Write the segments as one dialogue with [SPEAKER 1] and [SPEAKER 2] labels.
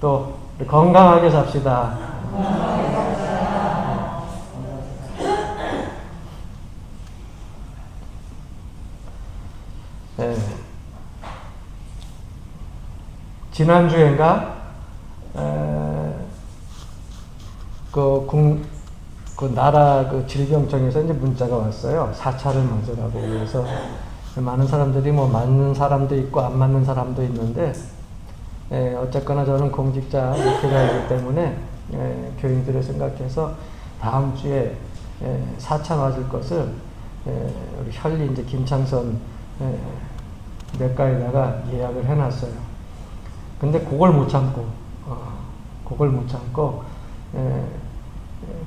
[SPEAKER 1] 또 건강하게 삽시다. 네. 지난주엔가 그 나라 그 질병청에서 이제 문자가 왔어요. 4차를 맞으라고. 그래서 많은 사람들이 뭐 맞는 사람도 있고 안 맞는 사람도 있는데, 어쨌거나 저는 공직자 목회자이기 때문에 교인들을 생각해서 다음 주에 4차 맞을 것을 우리 현리 이제 김창선 내과에다가 예약을 해놨어요. 근데 그걸 못 참고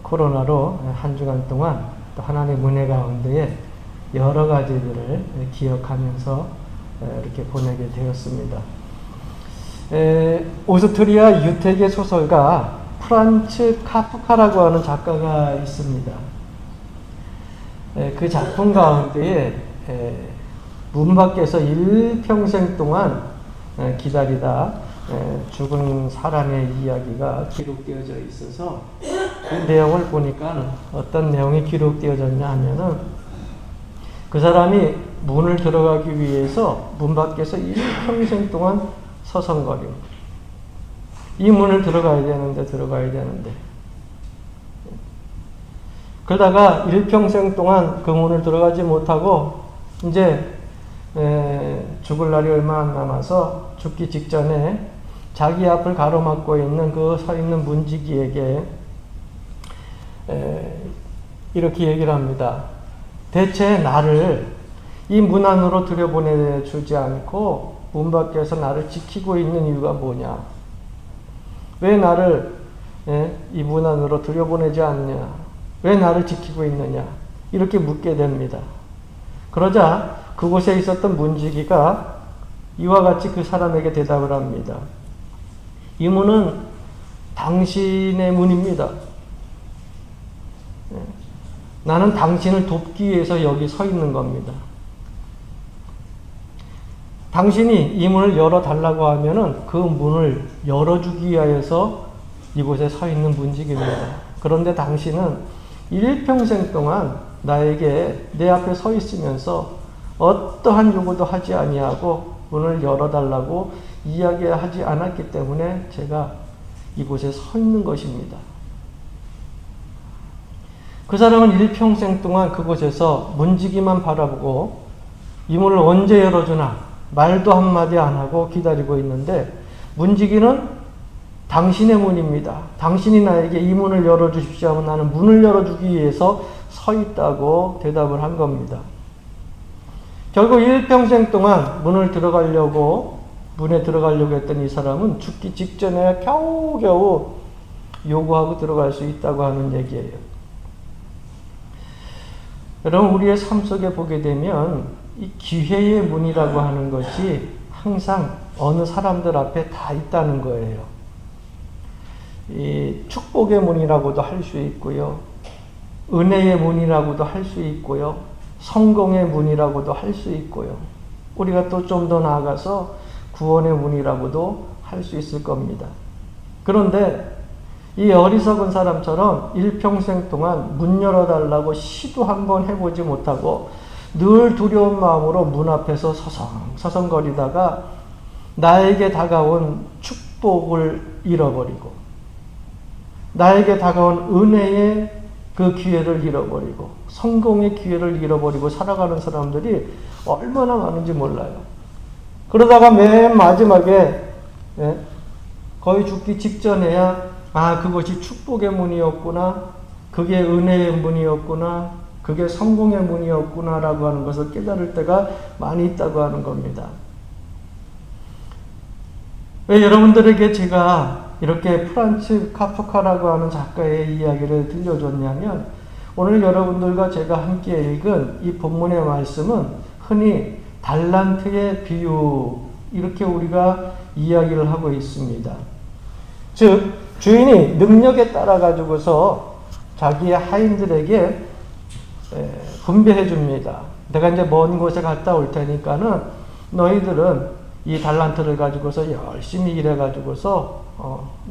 [SPEAKER 1] 코로나로 한 주간 동안 또 하나님의 은혜 가운데에 여러 가지들을 기억하면서 이렇게 보내게 되었습니다. 오스트리아 유태계 소설가 프란츠 카프카라고 하는 작가가 있습니다. 그 작품 가운데에 문 밖에서 일평생 동안 기다리다 죽은 사람의 이야기가 기록되어져 있어서 그 내용을 보니까 어떤 내용이 기록되어졌냐 하면은, 그 사람이 문을 들어가기 위해서 문 밖에서 일평생 동안 서성거려. 이 문을 들어가야 되는데. 그러다가 일평생 동안 그 문을 들어가지 못하고 이제 죽을 날이 얼마 안 남아서 죽기 직전에 자기 앞을 가로막고 있는 그 서 있는 문지기에게 이렇게 얘기를 합니다. 대체 나를 이 문 안으로 들여보내주지 않고 문 밖에서 나를 지키고 있는 이유가 뭐냐? 왜 나를 이 문 안으로 들여보내지 않냐? 왜 나를 지키고 있느냐? 이렇게 묻게 됩니다. 그러자 그곳에 있었던 문지기가 이와 같이 그 사람에게 대답을 합니다. 이 문은 당신의 문입니다. 나는 당신을 돕기 위해서 여기 서 있는 겁니다. 당신이 이 문을 열어달라고 하면은 그 문을 열어주기 위하여서 이곳에 서 있는 문지기입니다. 그런데 당신은 일평생 동안 나에게 내 앞에 서 있으면서 어떠한 요구도 하지 아니하고 문을 열어달라고 이야기하지 않았기 때문에 제가 이곳에 서 있는 것입니다. 그 사람은 일평생 동안 그곳에서 문지기만 바라보고 이 문을 언제 열어주나 말도 한마디 안 하고 기다리고 있는데, 문지기는 당신의 문입니다. 당신이 나에게 이 문을 열어주십시오 하면 나는 문을 열어주기 위해서 서 있다고 대답을 한 겁니다. 결국 일평생 동안 문에 들어가려고 했던 이 사람은 죽기 직전에 겨우겨우 요구하고 들어갈 수 있다고 하는 얘기예요. 여러분, 우리의 삶 속에 보게 되면 이 기회의 문이라고 하는 것이 항상 어느 사람들 앞에 다 있다는 거예요. 이 축복의 문이라고도 할 수 있고요. 은혜의 문이라고도 할 수 있고요. 성공의 문이라고도 할 수 있고요. 우리가 또 좀 더 나아가서 구원의 문이라고도 할 수 있을 겁니다. 그런데 이 어리석은 사람처럼 일평생 동안 문 열어달라고 시도 한번 해보지 못하고 늘 두려운 마음으로 문 앞에서 서성거리다가 나에게 다가온 축복을 잃어버리고 나에게 다가온 은혜의 그 기회를 잃어버리고 성공의 기회를 잃어버리고 살아가는 사람들이 얼마나 많은지 몰라요. 그러다가 맨 마지막에 거의 죽기 직전에야 그것이 축복의 문이었구나, 그게 은혜의 문이었구나, 그게 성공의 문이었구나 라고 하는 것을 깨달을 때가 많이 있다고 하는 겁니다. 왜 여러분들에게 제가 이렇게 프란츠 카프카라고 하는 작가의 이야기를 들려줬냐면, 오늘 여러분들과 제가 함께 읽은 이 본문의 말씀은 흔히 달란트의 비유, 이렇게 우리가 이야기를 하고 있습니다. 즉 주인이 능력에 따라 가지고서 자기의 하인들에게 분배해 줍니다. 내가 이제 먼 곳에 갔다 올 테니까는 너희들은 이 달란트를 가지고서 열심히 일해가지고서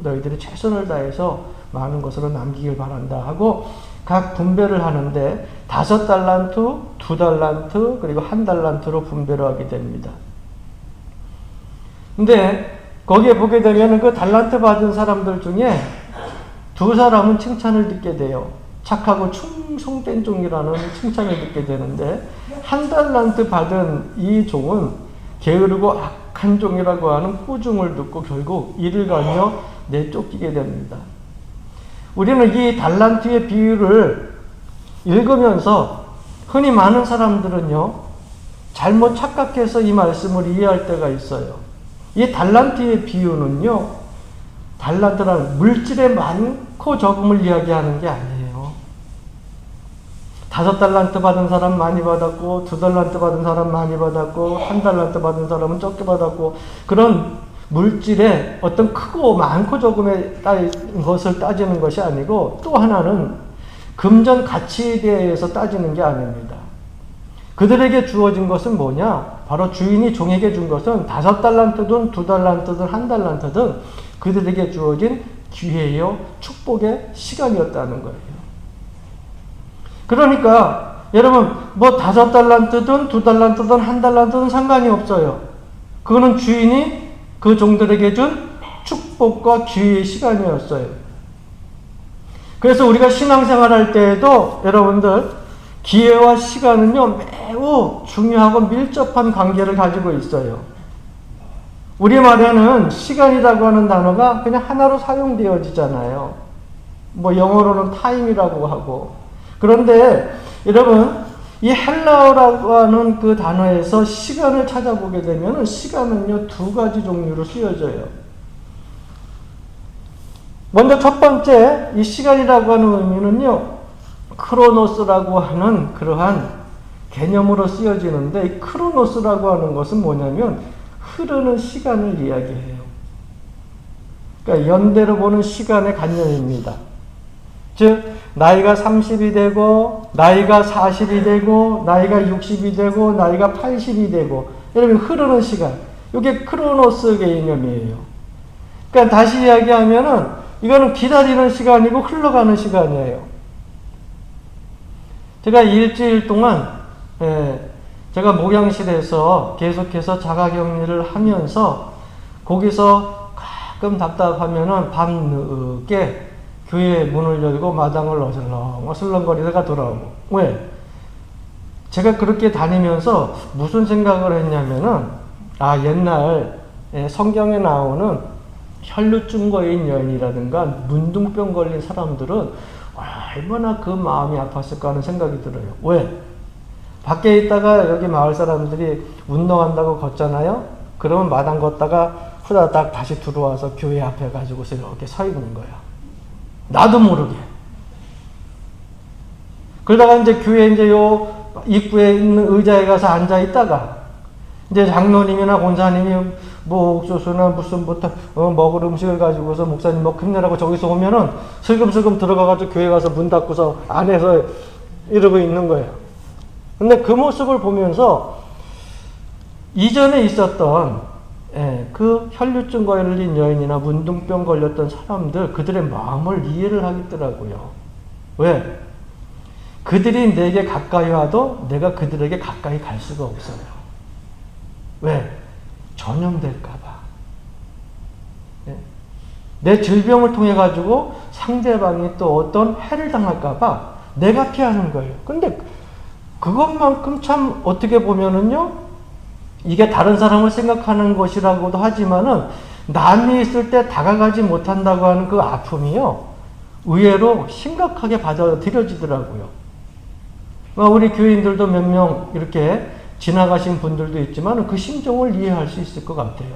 [SPEAKER 1] 너희들이 최선을 다해서 많은 것으로 남기길 바란다 하고 각 분배를 하는데 5달란트, 2달란트, 그리고 1달란트로 분배를 하게 됩니다. 근데 거기에 보게 되면 그 달란트 받은 사람들 중에 2사람은 칭찬을 듣게 돼요. 착하고 충성된 종이라는 칭찬을 듣게 되는데 1달란트 받은 이 종은 게으르고 악한 종이라고 하는 꾸중을 듣고 결국 이를 가며 내쫓기게 됩니다. 우리는 이 달란트의 비유를 읽으면서 흔히 많은 사람들은요, 잘못 착각해서 이 말씀을 이해할 때가 있어요. 이 달란트의 비유는요, 달란트라는 물질의 많고 적음을 이야기하는 게 아니에요. 5달란트 받은 사람 많이 받았고, 2달란트 받은 사람 많이 받았고, 1달란트 받은 사람은 적게 받았고, 그런 물질의 어떤 크고 많고 적음의 것을 따지는 것이 아니고, 또 하나는 금전 가치에 대해서 따지는 게 아닙니다. 그들에게 주어진 것은 뭐냐? 바로 주인이 종에게 준 것은 5달란트든 2달란트든 1달란트든 그들에게 주어진 기회요, 축복의 시간이었다는 거예요. 그러니까 여러분, 뭐 5달란트든 2달란트든 1달란트든 상관이 없어요. 그거는 주인이 그 종들에게 준 축복과 기회의 시간이었어요. 그래서 우리가 신앙생활 할 때에도 여러분들 기회와 시간은요, 매우 중요하고 밀접한 관계를 가지고 있어요. 우리말에는 시간이라고 하는 단어가 그냥 하나로 사용되어지잖아요. 뭐 영어로는 타임이라고 하고. 그런데 여러분, 이 헬라어라고 하는 그 단어에서 시간을 찾아보게 되면 시간은요, 2가지 종류로 쓰여져요. 먼저 첫 번째, 이 시간이라고 하는 의미는요, 크로노스라고 하는 그러한 개념으로 쓰여지는데, 이 크로노스라고 하는 것은 뭐냐면 흐르는 시간을 이야기해요. 그러니까 연대로 보는 시간의 관념입니다. 즉 나이가 30이 되고 나이가 40이 되고 나이가 60이 되고 나이가 80이 되고 여러분 흐르는 시간, 이게 크로노스 개념이에요. 그러니까 다시 이야기하면은 이거는 기다리는 시간이고 흘러가는 시간이에요. 제가 일주일 동안 제가 목양실에서 계속해서 자가격리를 하면서 거기서 가끔 답답하면은 밤늦게 교회 문을 열고 마당을 어슬렁거리다가 돌아오고. 왜? 제가 그렇게 다니면서 무슨 생각을 했냐면은, 옛날 성경에 나오는 혈루증 걸린 여인이라든가 문둥병 걸린 사람들은 얼마나 그 마음이 아팠을까 하는 생각이 들어요. 왜? 밖에 있다가 여기 마을 사람들이 운동한다고 걷잖아요? 그러면 마당 걷다가 후다닥 다시 들어와서 교회 앞에 가지고서 이렇게 서 있는 거야. 나도 모르게. 그러다가 이제 교회 이제 요 입구에 있는 의자에 가서 앉아 있다가 이제 장로님이나 권사님이 뭐 옥수수나 무슨 먹을 음식을 가지고서 목사님 힘내라고 저기서 오면은 슬금슬금 들어가가지고 교회 가서 문 닫고서 안에서 이러고 있는 거예요. 근데 그 모습을 보면서 이전에 있었던 그 혈루증 걸린 여인이나 문둥병 걸렸던 사람들, 그들의 마음을 이해를 하겠더라고요. 왜? 그들이 내게 가까이 와도 내가 그들에게 가까이 갈 수가 없어요. 왜? 전염될까봐. 내 질병을 통해 가지고 상대방이 또 어떤 해를 당할까봐 내가 피하는 거예요. 근데 그것만큼 참 어떻게 보면은요, 이게 다른 사람을 생각하는 것이라고도 하지만은 남이 있을 때 다가가지 못한다고 하는 그 아픔이요, 의외로 심각하게 받아들여지더라고요. 우리 교인들도 몇 명 이렇게 지나가신 분들도 있지만 그 심정을 이해할 수 있을 것 같아요.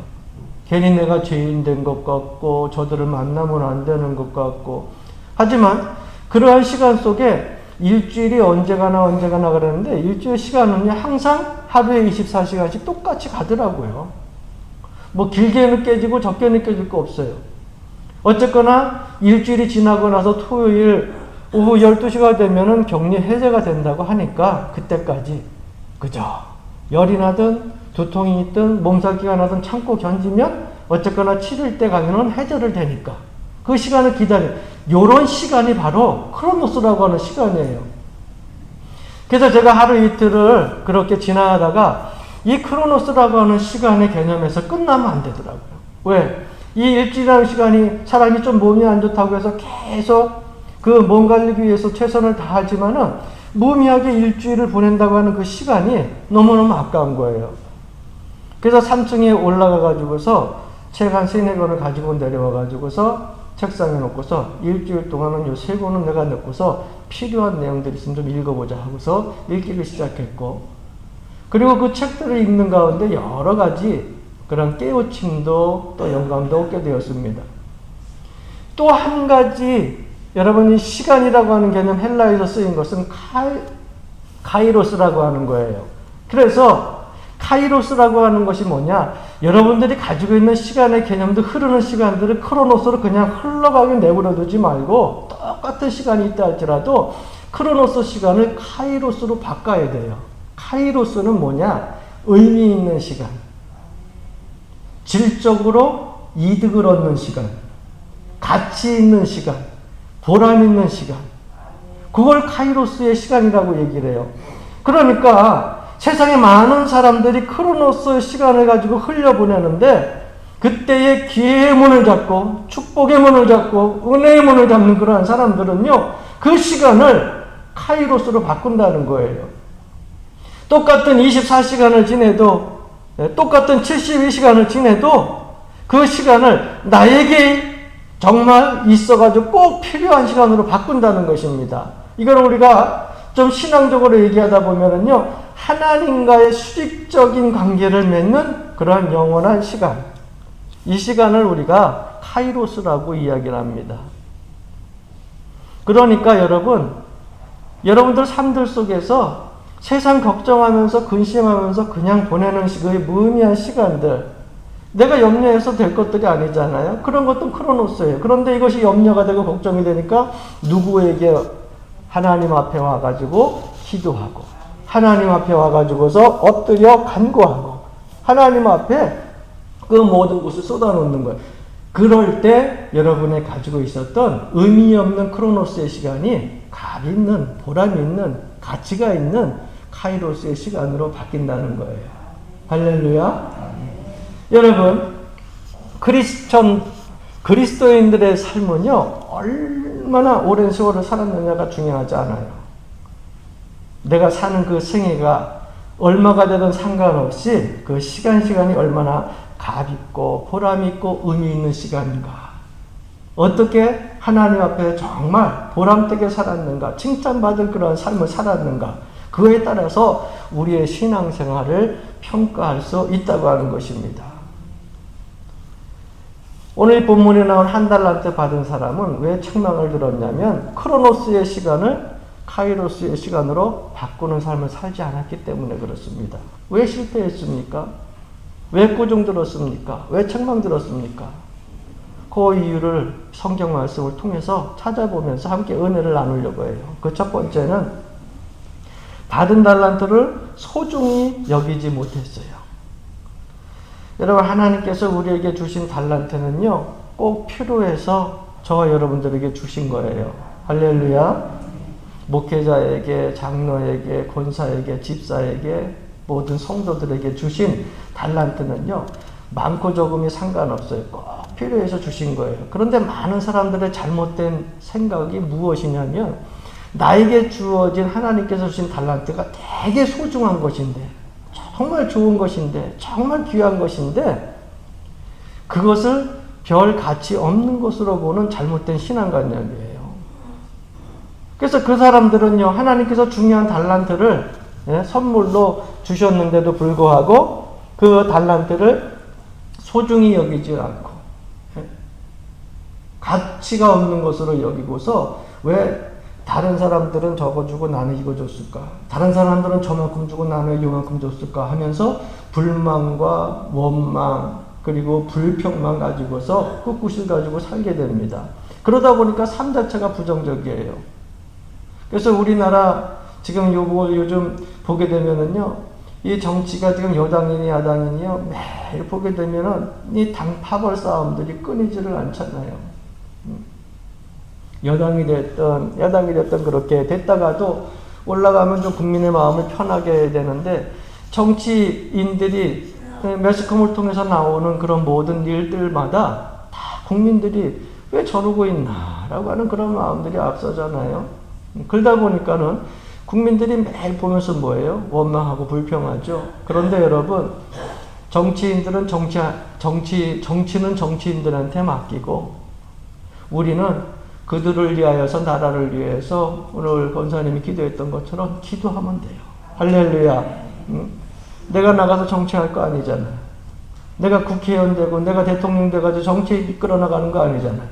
[SPEAKER 1] 괜히 내가 죄인 된 것 같고 저들을 만나면 안 되는 것 같고. 하지만 그러한 시간 속에 일주일이 언제 가나 그러는데 일주일 시간은요 항상 하루에 24시간씩 똑같이 가더라고요. 뭐 길게 느껴지고 적게 느껴질 거 없어요. 어쨌거나 일주일이 지나고 나서 토요일 오후 12시가 되면은 격리 해제가 된다고 하니까 그때까지 그저 열이 나든 두통이 있든 몸살기가 나든 참고 견디면 어쨌거나 7일 때 가면은 해결을 되니까 그 시간을 기다려. 요런 시간이 바로 크로노스라고 하는 시간이에요. 그래서 제가 하루 이틀을 그렇게 지나가다가 이 크로노스라고 하는 시간의 개념에서 끝나면 안 되더라고요. 왜? 이 일주일이라는 시간이 사람이 좀 몸이 안 좋다고 해서 계속 그 몸 관리기 위해서 최선을 다하지만은 무의미하게 일주일을 보낸다고 하는 그 시간이 너무너무 아까운 거예요. 그래서 3층에 올라가 가지고서 책 한 3-4권을 가지고 내려와 가지고서 책상에 놓고서 일주일 동안은 요 3권은 내가 넣고서 필요한 내용들이 있으면 좀 읽어보자 하고서 읽기를 시작했고, 그리고 그 책들을 읽는 가운데 여러 가지 그런 깨우침도 또 영감도 얻게 되었습니다. 또 한 가지, 여러분이 시간이라고 하는 개념 헬라어에서 쓰인 것은 카이로스라고 하는 거예요. 그래서 카이로스라고 하는 것이 뭐냐? 여러분들이 가지고 있는 시간의 개념도 흐르는 시간들을 크로노스로 그냥 흘러가게 내버려 두지 말고 똑같은 시간이 있다 할지라도 크로노스 시간을 카이로스로 바꿔야 돼요. 카이로스는 뭐냐? 의미 있는 시간. 질적으로 이득을 얻는 시간. 가치 있는 시간. 보람 있는 시간. 그걸 카이로스의 시간이라고 얘기를 해요. 그러니까 세상에 많은 사람들이 크로노스의 시간을 가지고 흘려보내는데 그때의 기회의 문을 잡고 축복의 문을 잡고 은혜의 문을 잡는 그러한 사람들은요, 그 시간을 카이로스로 바꾼다는 거예요. 똑같은 24시간을 지내도, 똑같은 72시간을 지내도 그 시간을 나에게 정말 있어가지고 꼭 필요한 시간으로 바꾼다는 것입니다. 이걸 우리가 좀 신앙적으로 얘기하다 보면은요, 하나님과의 수직적인 관계를 맺는 그러한 영원한 시간. 이 시간을 우리가 카이로스라고 이야기를 합니다. 그러니까 여러분들 삶들 속에서 세상 걱정하면서 근심하면서 그냥 보내는 그 무의미한 시간들, 내가 염려해서 될 것들이 아니잖아요. 그런 것도 크로노스예요. 그런데 이것이 염려가 되고 걱정이 되니까 누구에게 하나님 앞에 와가지고 기도하고, 하나님 앞에 와가지고서 엎드려 간구하고, 하나님 앞에 그 모든 것을 쏟아놓는 거예요. 그럴 때 여러분이 가지고 있었던 의미 없는 크로노스의 시간이 값 있는, 보람 있는, 가치가 있는 카이로스의 시간으로 바뀐다는 거예요. 할렐루야. 여러분, 그리스도인들의 삶은요, 얼마나 오랜 세월을 살았느냐가 중요하지 않아요. 내가 사는 그 생애가 얼마가 되든 상관없이 그 시간이 얼마나 값있고 보람있고 의미 있는 시간인가, 어떻게 하나님 앞에 정말 보람되게 살았는가, 칭찬받을 그런 삶을 살았는가, 그에 따라서 우리의 신앙생활을 평가할 수 있다고 하는 것입니다. 오늘 본문에 나온 한 달란트 받은 사람은 왜 책망을 들었냐면 크로노스의 시간을 카이로스의 시간으로 바꾸는 삶을 살지 않았기 때문에 그렇습니다. 왜 실패했습니까? 왜 꾸중 들었습니까? 왜 책망 들었습니까? 그 이유를 성경 말씀을 통해서 찾아보면서 함께 은혜를 나누려고 해요. 그 첫 번째는 받은 달란트를 소중히 여기지 못했어요. 여러분, 하나님께서 우리에게 주신 달란트는요, 꼭 필요해서 저와 여러분들에게 주신 거예요. 할렐루야. 목회자에게, 장로에게, 권사에게, 집사에게, 모든 성도들에게 주신 달란트는요, 많고 적음이 상관없어요. 꼭 필요해서 주신 거예요. 그런데 많은 사람들의 잘못된 생각이 무엇이냐면, 나에게 주어진 하나님께서 주신 달란트가 되게 소중한 것인데, 정말 좋은 것인데, 정말 귀한 것인데, 그것을 별 가치 없는 것으로 보는 잘못된 신앙관념이에요. 그래서 그 사람들은요, 하나님께서 중요한 달란트를 선물로 주셨는데도 불구하고 그 달란트를 소중히 여기지 않고 가치가 없는 것으로 여기고서, 왜 다른 사람들은 저거 주고 나는 이거 줬을까? 다른 사람들은 저만큼 주고 나는 이만큼 줬을까? 하면서 불만과 원망 그리고 불평만 가지고서 꿋꿋이 가지고 살게 됩니다. 그러다 보니까 삶 자체가 부정적이에요. 그래서 우리나라 지금 요즘 보게 되면은요, 이 정치가 지금 여당이니 야당이니요, 매일 보게 되면은 이 당파벌 싸움들이 끊이지를 않잖아요. 여당이 됐든 야당이 됐든 그렇게 됐다가도 올라가면 좀 국민의 마음을 편하게 해야 되는데, 정치인들이 매스컴을 통해서 나오는 그런 모든 일들마다 다 국민들이 왜 저러고 있나라고 하는 그런 마음들이 앞서잖아요. 그러다 보니까는 국민들이 매일 보면서 뭐예요? 원망하고 불평하죠. 그런데 여러분, 정치인들은 정치는 정치인들한테 맡기고, 우리는 그들을 위하여서, 나라를 위해서 오늘 권사님이 기도했던 것처럼 기도하면 돼요. 할렐루야. 내가 나가서 정치할 거 아니잖아요. 내가 국회의원 되고 내가 대통령 돼가지고 정치 이끌어 나가는 거 아니잖아요.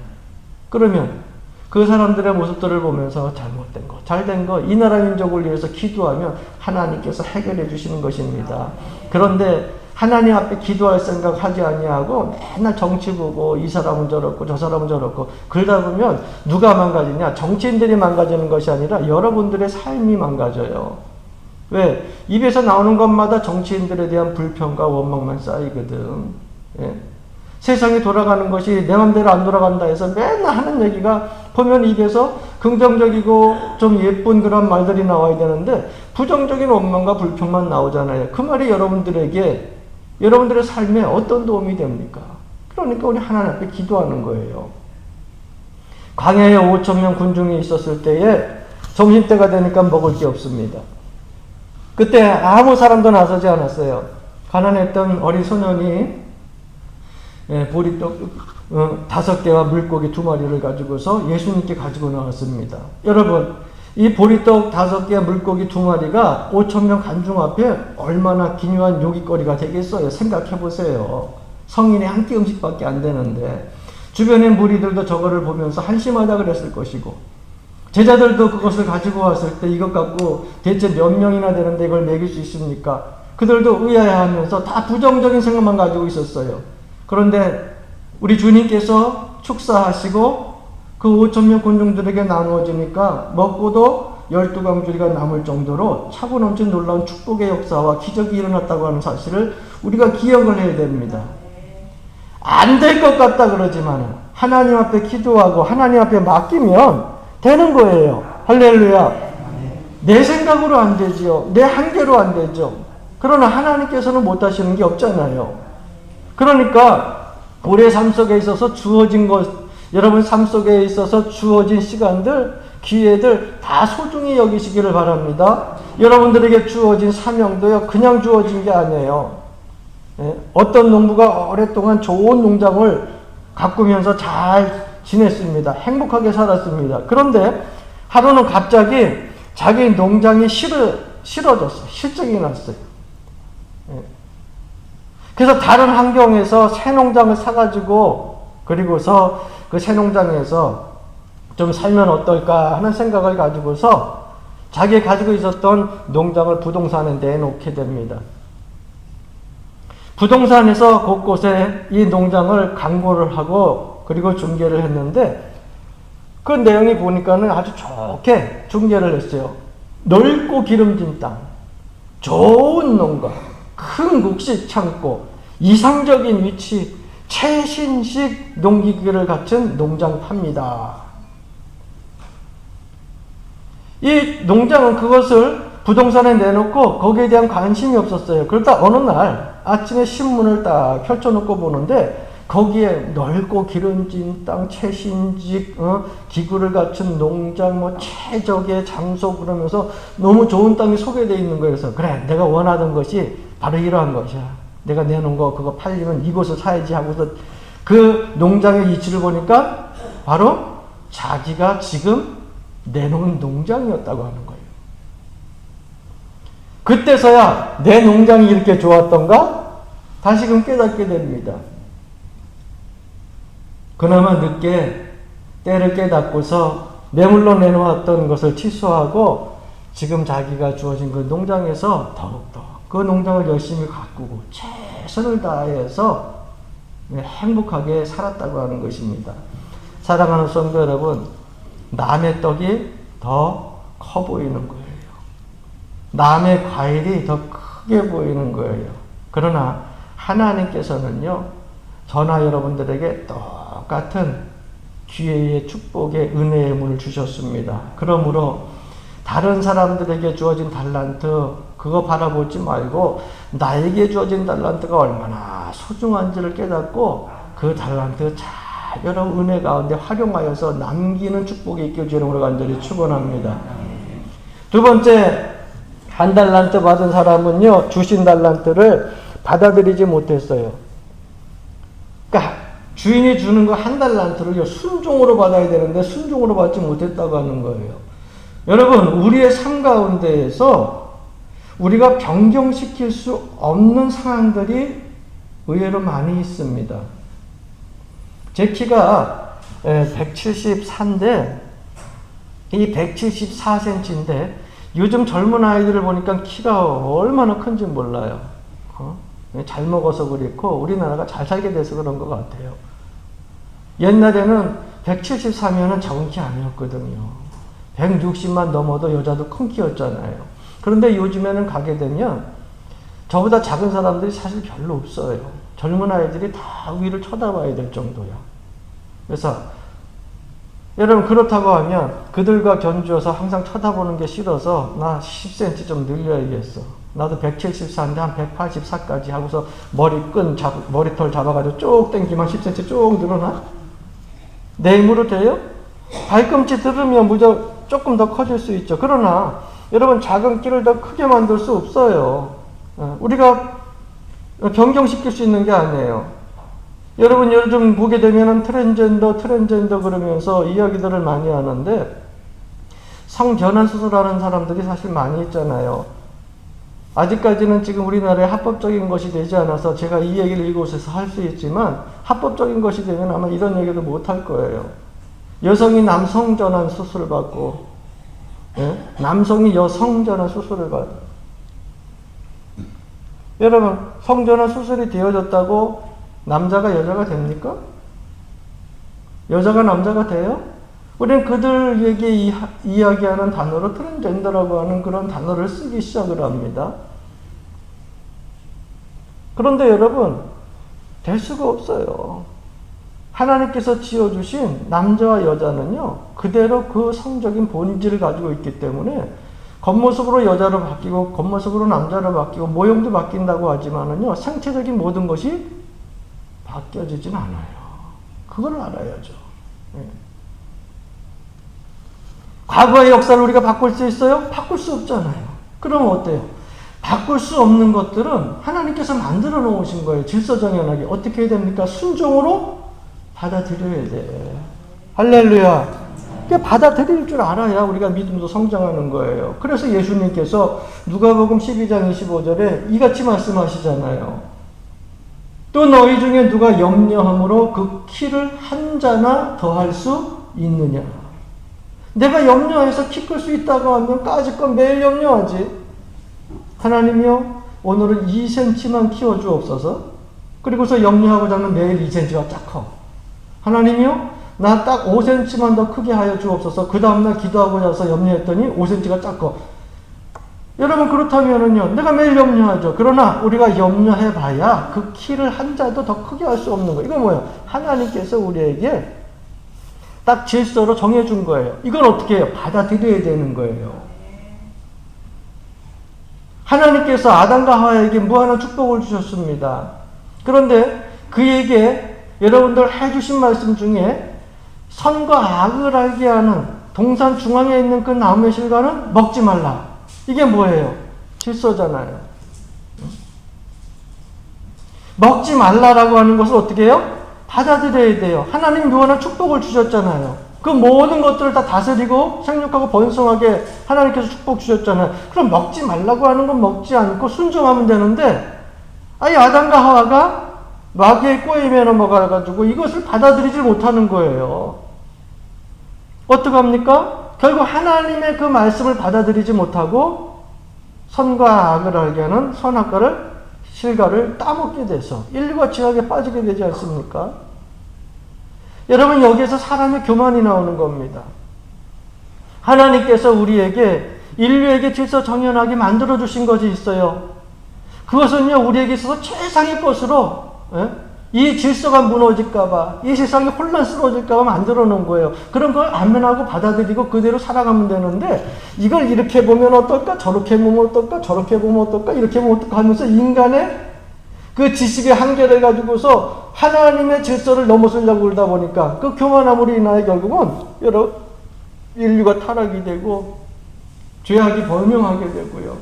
[SPEAKER 1] 그러면 그 사람들의 모습들을 보면서 잘못된 거, 잘된 거, 이 나라 민족을 위해서 기도하면 하나님께서 해결해 주시는 것입니다. 그런데 하나님 앞에 기도할 생각 하지 아니하고 맨날 정치 보고 이 사람은 저렇고 저 사람은 저렇고 그러다 보면 누가 망가지냐? 정치인들이 망가지는 것이 아니라 여러분들의 삶이 망가져요. 왜? 입에서 나오는 것마다 정치인들에 대한 불평과 원망만 쌓이거든. 예? 세상이 돌아가는 것이 내 맘대로 안 돌아간다 해서 맨날 하는 얘기가 보면 입에서 긍정적이고 좀 예쁜 그런 말들이 나와야 되는데 부정적인 원망과 불평만 나오잖아요. 그 말이 여러분들에게, 여러분들의 삶에 어떤 도움이 됩니까? 그러니까 우리 하나님 앞에 기도하는 거예요. 광야에 5,000명 군중이 있었을 때에 점심때가 되니까 먹을 게 없습니다. 그때 아무 사람도 나서지 않았어요. 가난했던 어린 소년이 보리떡 5개와 물고기 2마리를 가지고서 예수님께 가지고 나왔습니다. 여러분, 이 보리떡 5개와 물고기 2마리가 5,000명 관중 앞에 얼마나 기묘한 요깃거리가 되겠어요? 생각해 보세요. 성인의 한 끼 음식밖에 안 되는데 주변의 무리들도 저거를 보면서 한심하다 그랬을 것이고, 제자들도 그것을 가지고 왔을 때 이것 갖고 대체 몇 명이나 되는데 이걸 먹일 수 있습니까? 그들도 의아해하면서 다 부정적인 생각만 가지고 있었어요. 그런데 우리 주님께서 축사하시고 그 5,000명 군중들에게 나누어지니까 먹고도 12광주리가 남을 정도로 차고 넘친 놀라운 축복의 역사와 기적이 일어났다고 하는 사실을 우리가 기억을 해야 됩니다. 안 될 것 같다 그러지만 하나님 앞에 기도하고 하나님 앞에 맡기면 되는 거예요. 할렐루야. 내 생각으로 안 되지요. 내 한계로 안 되죠. 그러나 하나님께서는 못 하시는 게 없잖아요. 그러니까 우리의 삶 속에 있어서 주어진 것, 여러분 삶 속에 있어서 주어진 시간들, 기회들 다 소중히 여기시기를 바랍니다. 여러분들에게 주어진 사명도요, 그냥 주어진 게 아니에요. 어떤 농부가 오랫동안 좋은 농장을 가꾸면서 잘 지냈습니다. 행복하게 살았습니다. 그런데 하루는 갑자기 자기 농장이 싫어졌어요. 실증이 났어요. 그래서 다른 환경에서 새 농장을 사가지고 그리고서 그 새 농장에서 좀 살면 어떨까 하는 생각을 가지고서 자기 가지고 있었던 농장을 부동산에 내놓게 됩니다. 부동산에서 곳곳에 이 농장을 광고를 하고 그리고 중개를 했는데 그 내용이 보니까는 아주 좋게 중개를 했어요. 넓고 기름진 땅, 좋은 농가, 큰 곡식 창고, 이상적인 위치, 최신식 농기계를 갖춘 농장 팝니다. 이 농장은 그것을 부동산에 내놓고 거기에 대한 관심이 없었어요. 그러다 어느 날 아침에 신문을 딱 펼쳐놓고 보는데 거기에 넓고 기름진 땅, 최신식 기구를 갖춘 농장, 뭐 최적의 장소 그러면서 너무 좋은 땅이 소개되어 있는 거예요. 그래서 그래, 내가 원하던 것이 바로 이러한 것이야. 내가 내놓은 거 그거 팔리면 이곳을 사야지 하고서 그 농장의 위치를 보니까 바로 자기가 지금 내놓은 농장이었다고 하는 거예요. 그때서야 내 농장이 이렇게 좋았던가? 다시금 깨닫게 됩니다. 그나마 늦게 때를 깨닫고서 매물로 내놓았던 것을 취소하고 지금 자기가 주어진 그 농장에서 더욱더 그 농장을 열심히 가꾸고 최선을 다해서 행복하게 살았다고 하는 것입니다. 사랑하는 성도 여러분, 남의 떡이 더 커 보이는 거예요. 남의 과일이 더 크게 보이는 거예요. 그러나 하나님께서는요, 저나 여러분들에게 똑같은 기회의 축복의 은혜의 문을 주셨습니다. 그러므로 다른 사람들에게 주어진 달란트 그거 바라보지 말고 나에게 주어진 달란트가 얼마나 소중한지를 깨닫고 그 달란트 잘 여러분 은혜 가운데 활용하여서 남기는 축복이 있길 주님으로 간절히 축원합니다. 두 번째, 한 달란트 받은 사람은요, 주신 달란트를 받아들이지 못했어요. 그러니까 주인이 주는 거 한 달란트를요, 순종으로 받아야 되는데 순종으로 받지 못했다고 하는 거예요. 여러분, 우리의 삶 가운데에서 우리가 변경시킬 수 없는 상황들이 의외로 많이 있습니다. 제 키가 174인데 이 174cm인데 요즘 젊은 아이들을 보니까 키가 얼마나 큰지 몰라요. 잘 먹어서 그렇고 우리나라가 잘 살게 돼서 그런 것 같아요. 옛날에는 173이면 적은 키 아니었거든요. 160만 넘어도 여자도 큰 키였잖아요. 그런데 요즘에는 가게 되면 저보다 작은 사람들이 사실 별로 없어요. 젊은 아이들이 다 위를 쳐다봐야 될 정도야. 그래서 여러분, 그렇다고 하면 그들과 견주어서 항상 쳐다보는 게 싫어서 나 10cm 좀 늘려야겠어. 나도 174인데 한 184까지 하고서 머리털 잡아가지고 쭉 당기면 10cm 쭉 늘어나? 내 힘으로 돼요? 발꿈치 들으면 무조건 조금 더 커질 수 있죠. 그러나 여러분, 작은 키를 더 크게 만들 수 없어요. 우리가 변경시킬 수 있는 게 아니에요. 여러분, 요즘 보게 되면 트랜스젠더 그러면서 이야기들을 많이 하는데 성변환 수술하는 사람들이 사실 많이 있잖아요. 아직까지는 지금 우리나라에 합법적인 것이 되지 않아서 제가 이 얘기를 이곳에서 할 수 있지만 합법적인 것이 되면 아마 이런 얘기도 못 할 거예요. 여성이 남성 전환 수술을 받고, 남성이 여성 전환 수술을 받고. 여러분, 성전환 수술이 되어졌다고 남자가 여자가 됩니까? 여자가 남자가 돼요? 우리는 그들에게 이야기하는 단어로 트랜스젠더라고 하는 그런 단어를 쓰기 시작을 합니다. 그런데 여러분, 될 수가 없어요. 하나님께서 지어주신 남자와 여자는요, 그대로 그 성적인 본질을 가지고 있기 때문에 겉모습으로 여자로 바뀌고 겉모습으로 남자로 바뀌고 모형도 바뀐다고 하지만은요, 생체적인 모든 것이 바뀌어지진 않아요. 그걸 알아야죠. 과거의 역사를 우리가 바꿀 수 있어요? 바꿀 수 없잖아요. 그러면 어때요? 바꿀 수 없는 것들은 하나님께서 만들어 놓으신 거예요. 질서정연하게. 어떻게 해야 됩니까? 순종으로 받아들여야 돼. 할렐루야. 받아들일 줄 알아야 우리가 믿음도 성장하는 거예요. 그래서 예수님께서 누가복음 12장 25절에 이같이 말씀하시잖아요. 또 너희 중에 누가 염려함으로 그 키를 한 자나 더할 수 있느냐. 내가 염려해서 키 클 수 있다고 하면 까짓건 매일 염려하지. 하나님이요, 오늘은 2cm만 키워주옵소서. 그리고서 염려하고자 하면 매일 2cm가 쫙 커. 하나님이요, 나 딱 5cm만 더 크게 하여 주옵소서. 그 다음날 기도하고 나서 염려했더니 5cm가 쫙 커. 여러분, 그렇다면은요, 내가 매일 염려하죠. 그러나 우리가 염려해봐야 그 키를 한 자도 더 크게 할 수 없는 거예요. 이건 뭐예요? 하나님께서 우리에게 딱 질서로 정해준 거예요. 이걸 어떻게 해요? 받아들여야 되는 거예요. 하나님께서 아담과 하와에게 무한한 축복을 주셨습니다. 그런데 그에게 여러분들 해주신 말씀 중에 선과 악을 알게 하는 동산 중앙에 있는 그 나무의 실과는 먹지 말라. 이게 뭐예요? 질서잖아요. 먹지 말라라고 하는 것을 어떻게 해요? 받아들여야 돼요. 하나님 무한한 축복을 주셨잖아요. 그 모든 것들을 다 다스리고 생육하고 번성하게 하나님께서 축복 주셨잖아요. 그럼 먹지 말라고 하는 건 먹지 않고 순종하면 되는데, 아니 아담과 하와가 마귀의 꼬임에 넘어가가지고 이것을 받아들이지 못하는 거예요. 어떡합니까? 결국 하나님의 그 말씀을 받아들이지 못하고 선과 악을 알게 하는 선악과를 실과를 따먹게 돼서 인류가 지옥에 빠지게 되지 않습니까? 여러분, 여기에서 사람의 교만이 나오는 겁니다. 하나님께서 우리에게 인류에게 질서 정연하게 만들어 주신 것이 있어요. 그것은요, 우리에게 있어서 최상의 것으로, 이 질서가 무너질까봐, 이 세상이 혼란스러워질까봐 만들어 놓은 거예요. 그런 걸 안면하고 받아들이고 그대로 살아가면 되는데, 이걸 이렇게 보면 어떨까? 저렇게 보면 어떨까? 저렇게 보면 어떨까? 이렇게 보면 어떨까? 하면서 인간의 그 지식의 한계를 가지고서 하나님의 질서를 넘어서려고 그러다 보니까 그 교만함으로 인하여 결국은 여러 인류가 타락이 되고 죄악이 번영하게 되고요.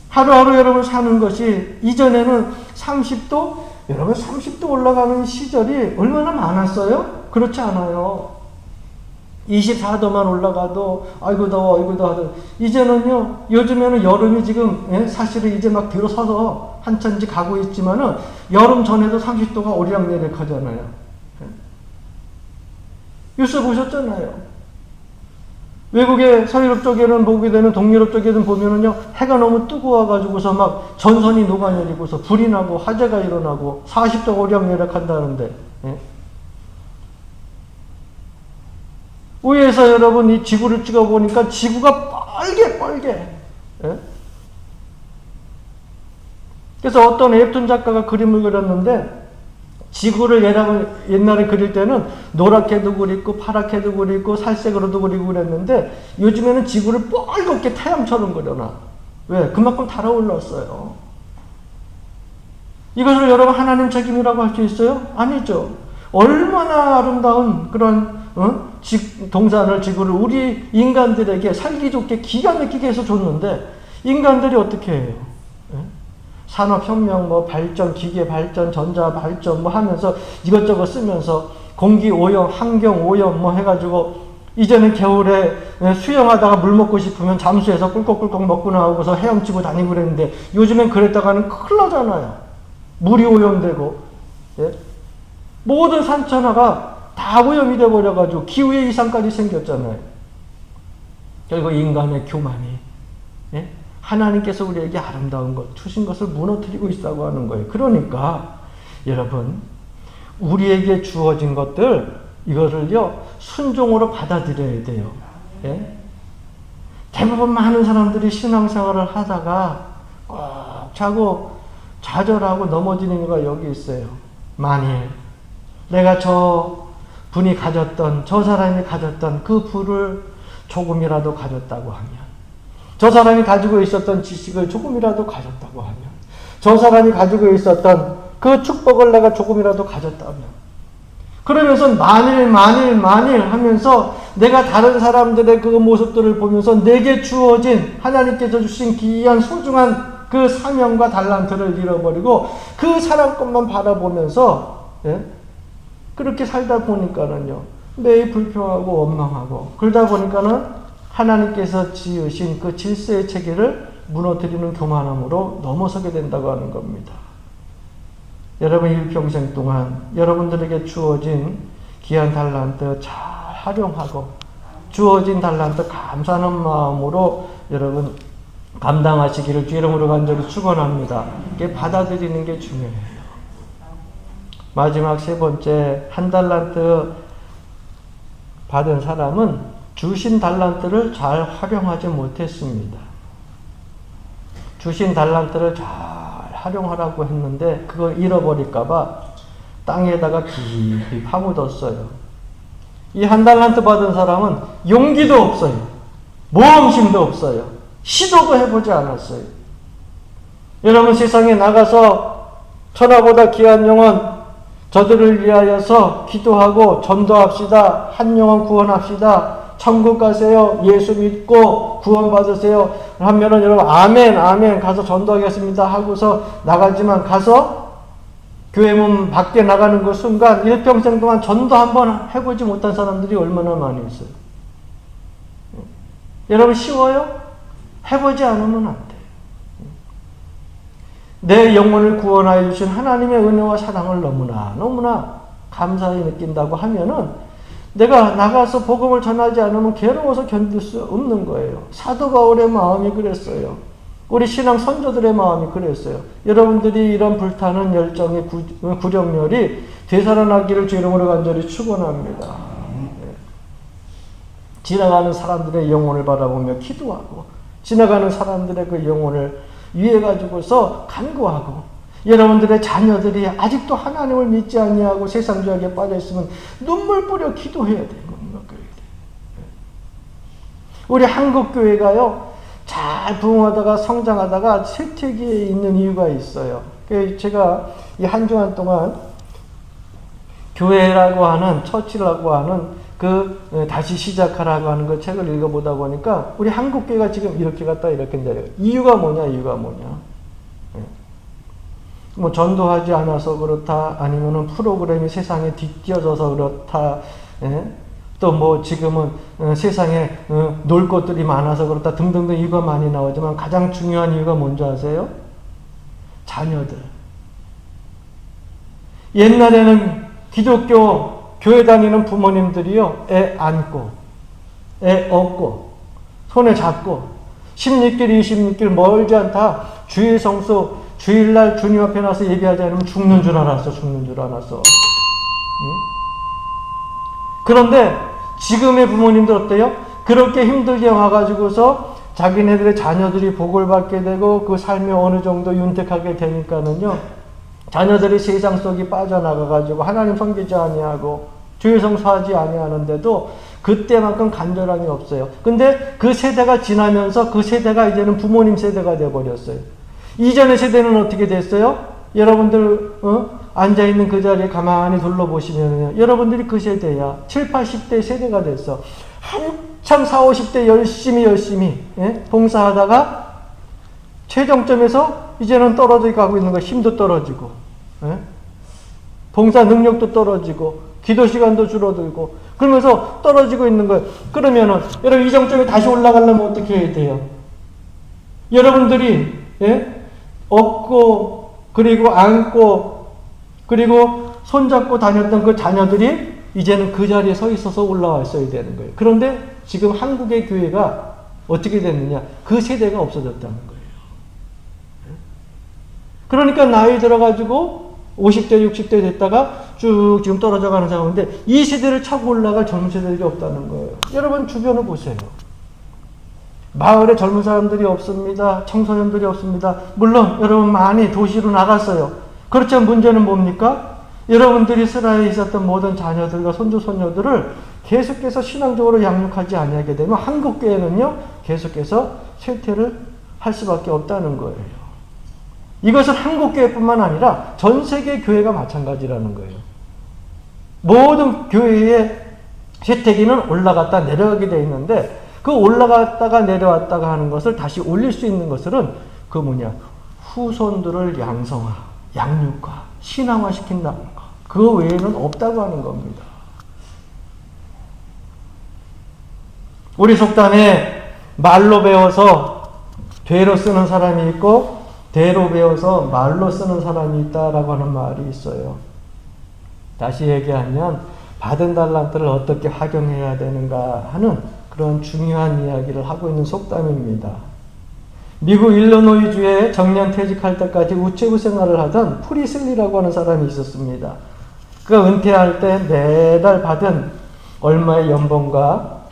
[SPEAKER 1] 하루하루 여러분 사는 것이 이전에는 30도, 여러분 30도 올라가는 시절이 얼마나 많았어요? 그렇지 않아요. 24도만 올라가도 아이고 더워 아이고 더워. 이제는요, 요즘에는 여름이 지금 사실은 이제 막 들어서서 한참지 가고 있지만은 여름 전에도 30도가 오리락내리락 하잖아요. 뉴스 보셨잖아요. 외국의 서유럽 쪽에는 보게 되는 동유럽 쪽에는 보면은요, 해가 너무 뜨거워가지고서 막 전선이 녹아내리고서 불이 나고 화재가 일어나고 40도 오리락내리락 한다는데, 위에서 여러분 이 지구를 찍어보니까 지구가 빨개. 그래서 어떤 웹툰 작가가 그림을 그렸는데, 지구를 옛날에 그릴 때는 노랗게도 그리고 파랗게도 그리고 살색으로도 그리고 그랬는데, 요즘에는 지구를 빨갛게 태양처럼 그려놔. 왜? 그만큼 달아올랐어요. 이것을 여러분 하나님 책임이라고 할 수 있어요? 아니죠. 얼마나 아름다운 그런 동산을, 지구를 우리 인간들에게 살기 좋게 기가 막히게 해서 줬는데, 인간들이 어떻게 해요? 산업혁명, 발전, 기계 발전, 전자 발전 하면서 이것저것 쓰면서 공기 오염, 환경 오염 해가지고, 이제는 겨울에 수영하다가 물 먹고 싶으면 잠수해서 꿀꺽꿀꺽 먹고 나오고서 헤엄치고 다니고 그랬는데, 요즘엔 그랬다가는 큰일 나잖아요. 물이 오염되고, 모든 산천하가 다 오염이 되어버려가지고 기후의 이상까지 생겼잖아요. 결국 인간의 교만이 하나님께서 우리에게 아름다운 것 주신 것을 무너뜨리고 있다고 하는 거예요. 그러니까 여러분, 우리에게 주어진 것들 이거를요 순종으로 받아들여야 돼요. 대부분 많은 사람들이 신앙생활을 하다가 꼭 자고 좌절하고 넘어지는 이유가 여기 있어요. 만일 내가 저 분이 가졌던, 저 사람이 가졌던 그 부를 조금이라도 가졌다고 하면, 저 사람이 가지고 있었던 지식을 조금이라도 가졌다고 하면, 저 사람이 가지고 있었던 그 축복을 내가 조금이라도 가졌다면, 그러면서 만일 하면서 내가 다른 사람들의 그 모습들을 보면서 내게 주어진 하나님께서 주신 귀한 소중한 그 사명과 달란트를 잃어버리고 그 사람 것만 바라보면서 그렇게 살다 보니까는요, 매일 불평하고 원망하고, 그러다 보니까는 하나님께서 지으신 그 질서의 체계를 무너뜨리는 교만함으로 넘어서게 된다고 하는 겁니다. 여러분 일평생 동안 여러분들에게 주어진 귀한 달란트 잘 활용하고, 주어진 달란트 감사하는 마음으로 여러분 감당하시기를 주 이름으로 간절히 축원합니다. 이게 받아들이는 게 중요해요. 마지막 세 번째, 한 달란트 받은 사람은 주신 달란트를 잘 활용하지 못했습니다. 주신 달란트를 잘 활용하라고 했는데 그걸 잃어버릴까봐 땅에다가 깊이 파묻었어요. 이 한 달란트 받은 사람은 용기도 없어요. 모험심도 없어요. 시도도 해보지 않았어요. 여러분, 세상에 나가서 천하보다 귀한 영혼 저들을 위하여서 기도하고 전도합시다. 한 영혼 구원합시다. 천국 가세요. 예수 믿고 구원 받으세요. 하면은 여러분 아멘 가서 전도하겠습니다 하고서 나가지만, 가서 교회 문 밖에 나가는 그 순간 일평생 동안 전도 한번 해보지 못한 사람들이 얼마나 많이 있어요. 여러분, 쉬워요? 해보지 않으면 안 돼요. 내 영혼을 구원하여 주신 하나님의 은혜와 사랑을 너무나 감사히 느낀다고 하면은 내가 나가서 복음을 전하지 않으면 괴로워서 견딜 수 없는 거예요. 사도 바울의 마음이 그랬어요. 우리 신앙 선조들의 마음이 그랬어요. 여러분들이 이런 불타는 열정의 구령열이 되살아나기를 주 이름으로 간절히 축원합니다. 지나가는 사람들의 영혼을 바라보며 기도하고, 지나가는 사람들의 그 영혼을 위해 가지고서 간구하고, 여러분들의 자녀들이 아직도 하나님을 믿지 아니하고 세상 죄악에 빠져 있으면 눈물 뿌려 기도해야 돼요. 우리 한국 교회가요, 잘 부흥하다가 성장하다가 쇠퇴기에 있는 이유가 있어요. 제가 이 한 주간 동안 교회라고 하는, 처치라고 하는 다시 시작하라고 하는 그 책을 읽어보다 보니까 우리 한국 교회가 지금 이렇게 갔다 이렇게 내려요. 이유가 뭐냐? 뭐 전도하지 않아서 그렇다, 아니면은 프로그램이 세상에 뒤처져서 그렇다, 또 뭐 지금은 세상에 놀 것들이 많아서 그렇다 등등등 이유가 많이 나오지만 가장 중요한 이유가 뭔지 아세요? 자녀들. 옛날에는 기독교 교회 다니는 부모님들이요, 애 안고, 애 업고, 손에 잡고, 16길, 26길 멀지 않다, 주일 성수, 주일날 주님 앞에 나서 예배하지 않으면 죽는 줄 알았어. 응? 그런데 지금의 부모님들 어때요? 그렇게 힘들게 와가지고서 자기네들의 자녀들이 복을 받게 되고 그 삶이 어느 정도 윤택하게 되니까는요, 자녀들이 세상 속에 빠져나가가지고 하나님 섬기지 아니하고 주일 성수하지 아니하는데도 그때만큼 간절함이 없어요. 근데 그 세대가 지나면서 그 세대가 이제는 부모님 세대가 돼버렸어요. 이전의 세대는 어떻게 됐어요? 여러분들 앉아있는 그 자리에 가만히 둘러보시면요, 여러분들이 그 세대야. 7, 80대 세대가 됐어. 한참 4, 50대 열심히 봉사하다가 최정점에서 이제는 떨어져 가고 있는 거, 힘도 떨어지고, 봉사 능력도 떨어지고, 기도 시간도 줄어들고, 그러면서 떨어지고 있는 거예요. 그러면은, 여러분, 이 정점에 다시 올라가려면 어떻게 해야 돼요? 여러분들이, 업고, 그리고 안고, 그리고 손잡고 다녔던 그 자녀들이 이제는 그 자리에 서 있어서 올라와 있어야 되는 거예요. 그런데 지금 한국의 교회가 어떻게 됐느냐? 그 세대가 없어졌다는 거예요. 그러니까 나이 들어가지고 50대, 60대 됐다가 쭉 지금 떨어져 가는 상황인데 이 세대를 차고 올라갈 젊은 세대들이 없다는 거예요. 여러분 주변을 보세요. 마을에 젊은 사람들이 없습니다. 청소년들이 없습니다. 물론 여러분 많이 도시로 나갔어요. 그렇지만 문제는 뭡니까? 여러분들이 스라에 있었던 모든 자녀들과 손주, 손녀들을 계속해서 신앙적으로 양육하지 아니하게 되면 한국 교회는요, 계속해서 쇠퇴를 할 수밖에 없다는 거예요. 이것은 한국 교회뿐만 아니라 전 세계 교회가 마찬가지라는 거예요. 모든 교회의 쇠퇴기는 올라갔다 내려가게 되어 있는데 그 올라갔다가 내려왔다가 하는 것을 다시 올릴 수 있는 것은 후손들을 양육과 신앙화 시킨다는 것. 그 외에는 없다고 하는 겁니다. 우리 속담에 말로 배워서 되로 쓰는 사람이 있고 되로 배워서 말로 쓰는 사람이 있다라고 하는 말이 있어요. 다시 얘기하면 받은 달란트를 어떻게 활용해야 되는가 하는 그런 중요한 이야기를 하고 있는 속담입니다. 미국 일리노이주에 정년 퇴직할 때까지 우체부 생활을 하던 프리슬리라고 하는 사람이 있었습니다. 그가 은퇴할 때 매달 받은 얼마의 연봉과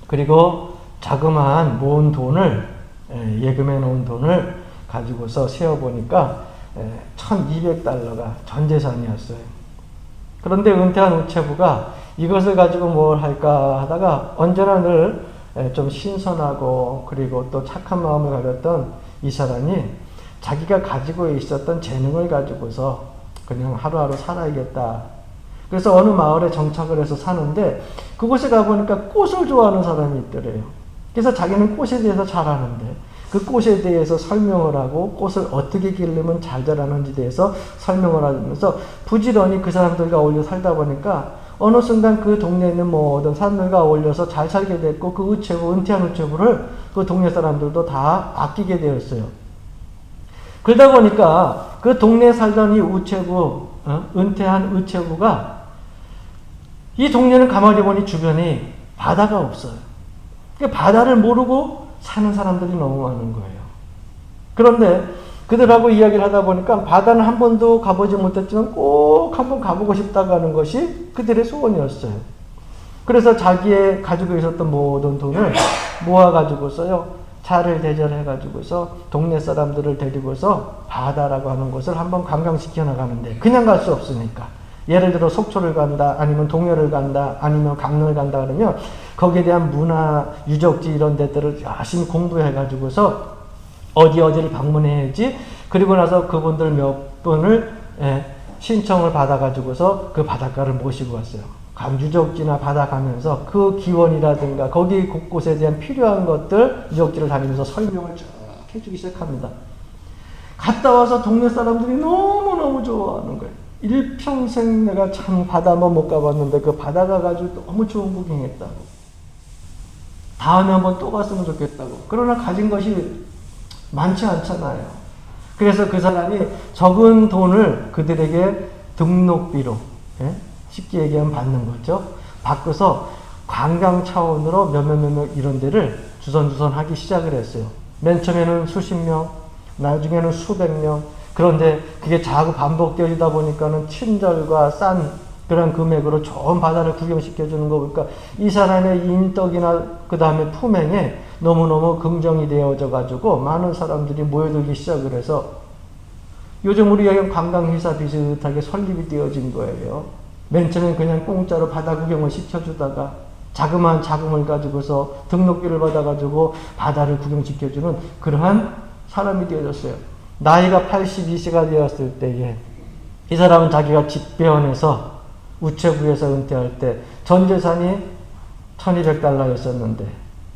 [SPEAKER 1] 그리고 자그마한 모은 돈을, 예금해 놓은 돈을 가지고서 세어보니까 $1200가 전 재산이었어요. 그런데 은퇴한 우체부가 이것을 가지고 뭘 할까 하다가 언제나 늘 좀 신선하고 그리고 또 착한 마음을 가졌던 이 사람이 자기가 가지고 있었던 재능을 가지고서 그냥 하루하루 살아야겠다. 그래서 어느 마을에 정착을 해서 사는데 그곳에 가보니까 꽃을 좋아하는 사람이 있더래요. 그래서 자기는 꽃에 대해서 잘 아는데 그 꽃에 대해서 설명을 하고 꽃을 어떻게 기르면 잘 자라는지 대해서 설명을 하면서 부지런히 그 사람들과 어울려 살다 보니까 어느 순간 그 동네에 있는 모든 사람들과 어울려서 잘 살게 됐고 그 은퇴한 우체부를 그 동네 사람들도 다 아끼게 되었어요. 그러다 보니까 그 동네에 살던 이 우체부, 은퇴한 우체부가 이 동네는 가만히 보니 주변에 바다가 없어요. 바다를 모르고 사는 사람들이 너무 많은 거예요. 그런데 그들하고 이야기를 하다 보니까 바다는 한 번도 가보지 못했지만 꼭 한번 가보고 싶다고 하는 것이 그들의 소원이었어요. 그래서 자기의 가지고 있었던 모든 돈을 모아가지고서요, 차를 대절해가지고서 동네 사람들을 데리고서 바다라고 하는 곳을 한번 관광시켜 나가는데 그냥 갈 수 없으니까 예를 들어 속초를 간다 아니면 동해를 간다 아니면 강릉을 간다 그러면 거기에 대한 문화 유적지 이런 데들을 열심히 공부해가지고서 어디를 방문해야지 그리고 나서 그분들 몇 분을 신청을 받아가지고서 그 바닷가를 모시고 왔어요. 유적지나 바다 가면서 그 기원이라든가 거기 곳곳에 대한 필요한 것들 유적지를 다니면서 설명을 쭉 해주기 시작합니다. 갔다 와서 동네 사람들이 너무너무 좋아하는 거예요. 일평생 내가 참 바다 한번 못 가봤는데 그 바다 가가지고 너무 좋은 구경했다고. 다음에 한번 또 갔으면 좋겠다고. 그러나 가진 것이 많지 않잖아요. 그래서 그 사람이 적은 돈을 그들에게 등록비로 쉽게 얘기하면 받는 거죠. 바꿔서 관광 차원으로 몇몇 이런 데를 주선주선 하기 시작을 했어요. 맨 처음에는 수십 명, 나중에는 수백 명. 그런데 그게 자꾸 반복되다 보니까는 친절과 싼 그런 금액으로 좋은 바다를 구경시켜주는 거 보니까 이 사람의 인덕이나 그 다음에 품행에 너무너무 긍정이 되어져 가지고 많은 사람들이 모여들기 시작을 해서 요즘 우리 여기 관광회사 비슷하게 설립이 되어진 거예요. 맨 처음엔 그냥 공짜로 바다 구경을 시켜주다가 자그마한 자금을 가지고서 등록비를 받아가지고 바다를 구경시켜주는 그러한 사람이 되어졌어요. 나이가 82세가 되었을 때에 이 사람은 자기가 집배원에서 우체부에서 은퇴할 때 전 재산이 1200달러였었는데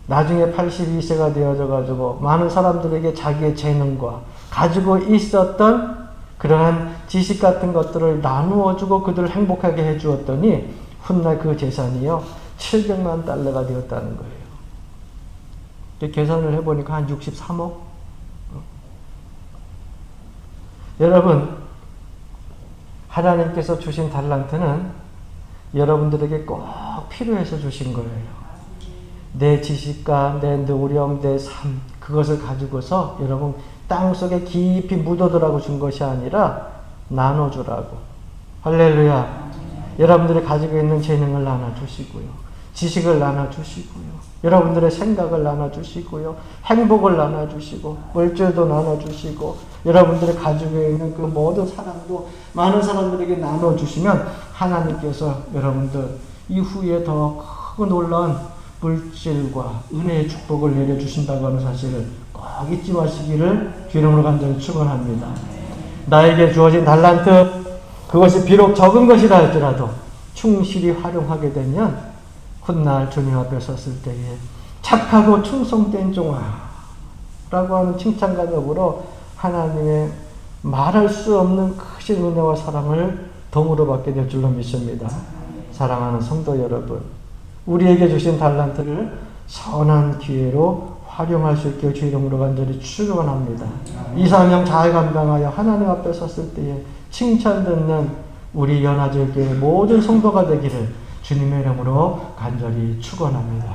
[SPEAKER 1] 나중에 82세가 되어져 가지고 많은 사람들에게 자기의 재능과 가지고 있었던 그러한 지식 같은 것들을 나누어주고 그들을 행복하게 해주었더니 훗날 그 재산이요 700만 달러가 되었다는 거예요. 계산을 해보니까 한 63억? 여러분, 하나님께서 주신 달란트는 여러분들에게 꼭 필요해서 주신 거예요. 내 지식과 내 노력, 내 삶, 그것을 가지고서 여러분 땅속에 깊이 묻어두라고 준 것이 아니라 나눠주라고. 할렐루야. 여러분들이 가지고 있는 재능을 나눠주시고요. 지식을 나눠주시고요. 여러분들의 생각을 나눠주시고요. 행복을 나눠주시고 물질도 나눠주시고 여러분들이 가지고 있는 그 모든 사랑도 많은 사람들에게 나눠주시면 하나님께서 여러분들 이후에 더 크고 놀라운 물질과 은혜의 축복을 내려주신다고 하는 사실을 꼭 잊지 마시기를 주님으로 간절히 축원합니다. 나에게 주어진 달란트 그것이 비록 적은 것이라 할지라도 충실히 활용하게 되면 훗날 주님 앞에 섰을 때에 착하고 충성된 종아 라고 하는 칭찬과 더불어 하나님의 말할 수 없는 크신 은혜와 사랑을 덤으로 받게 될 줄로 믿습니다. 사랑하는 성도 여러분, 우리에게 주신 달란트를 선한 기회로 활용할 수 있게 주 이름으로 간절히 축원합니다. 이 사명 잘 감당하여 하나님 앞에 섰을 때에 칭찬 듣는 우리 연화절교의 모든 성도가 되기를 주님의 이름으로 간절히 축원합니다.